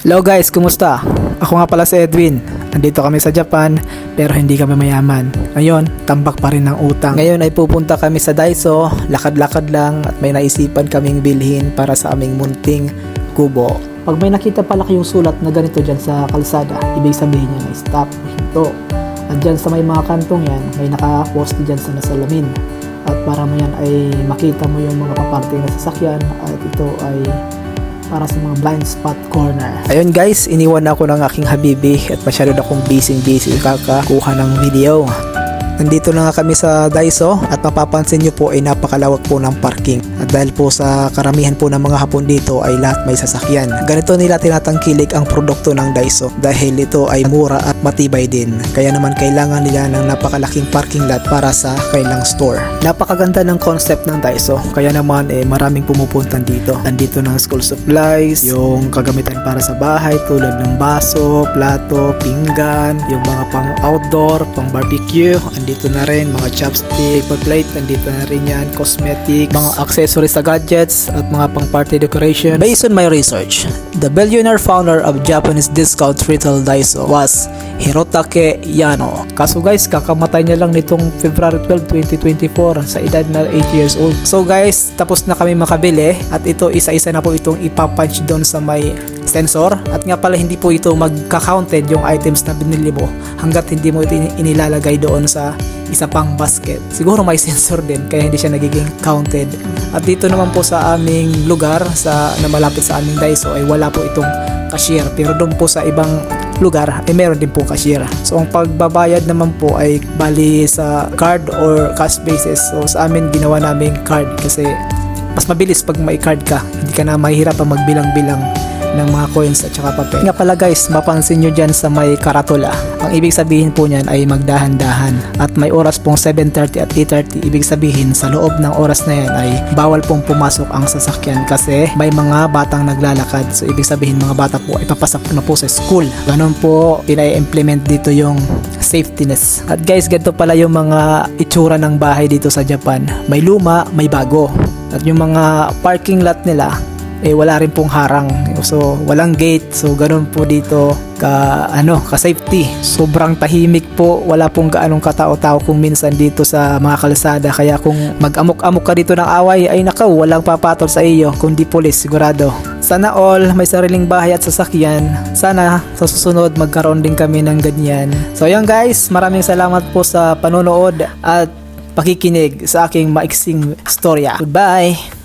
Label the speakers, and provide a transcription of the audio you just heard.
Speaker 1: Hello guys, kumusta? Ako nga pala si Edwin. Nandito kami sa Japan pero hindi kami mayaman. Ngayon, tambak pa rin ng utang. Ngayon ay pupunta kami sa Daiso, lakad-lakad lang at may naisipan kaming bilhin para sa aming munting kubo. Pag may nakita pala kayong sulat na ganito dyan sa kalsada, ibig sabihin niya na stop, hinto. At dyan sa may mga kantong yan, may naka-post dyan sa nasalamin. At para mo yan ay makita mo yung mga paparte na sasakyan at ito ay para sa mga blind spot corner. Ayun guys, iniwan ako ng aking habibi at masyado na akong busy kakakuha ng video. Nandito na nga kami sa Daiso at mapapansin nyo po ay napakalawak po ng parking. At dahil po sa karamihan po ng mga Hapon dito ay lahat may sasakyan. Ganito nila tinatangkilik ang produkto ng Daiso dahil ito ay mura at matibay din. Kaya naman kailangan nila ng napakalaking parking lot para sa kanilang store. Napakaganda ng concept ng Daiso kaya naman maraming pumupunta dito. Andito ng school supplies, yung kagamitan para sa bahay tulad ng baso, plato, pinggan, yung mga pang outdoor, pang barbecue. Dito na rin mga chopstick, plate, nandito na rin yan, cosmetics, mga accessories sa gadgets at mga pang party decoration. Based on my research, the billionaire founder of Japanese discount retail Daiso was Hirotake Yano. Kaso guys, kakamatay niya lang nitong February 12, 2024 sa edad na 8 years old. So guys, tapos na kami makabili at ito isa-isa na po itong ipapunch doon sa may sensor. At nga pala hindi po ito magka-counted yung items na binili mo hanggat hindi mo ito inilalagay doon sa isa pang basket. Siguro may sensor din kaya hindi siya nagiging counted. At dito naman po sa aming lugar na malapit sa aming Daiso ay wala po itong cashier. Pero doon po sa ibang lugar ay meron din po cashier. So ang pagbabayad naman po ay bali sa card or cash basis. So sa amin ginawa namin card kasi mas mabilis pag may card ka. Hindi ka na mahihirapan magbilang-bilang ng mga coins at saka papel. Nga pala guys, mapansin nyo dyan sa may karatula. Ang ibig sabihin po niyan ay magdahan-dahan. At may oras pong 7:30 at 8:30. Ibig sabihin sa loob ng oras na yan ay bawal pong pumasok ang sasakyan kasi may mga batang naglalakad. So ibig sabihin mga bata po ay papasok na po sa school. Ganun po pinai-implement dito yung safetyness. At guys, ganito pala yung mga itsura ng bahay dito sa Japan. May luma, may bago. At yung mga parking lot nila wala rin pong harang. So walang gate. So ganun po dito ka safety. Sobrang tahimik po. Wala pong gaanong katao-tao kung minsan dito sa mga kalsada. Kaya kung mag-amok-amok ka dito ng away ay nakaw, walang papatol sa iyo kundi pulis sigurado. Sana all may sariling bahay at sasakyan. Sana sa susunod magkaroon din kami ng ganyan. So ayun guys, maraming salamat po sa panonood at pakikinig sa aking maiksing storya. Goodbye!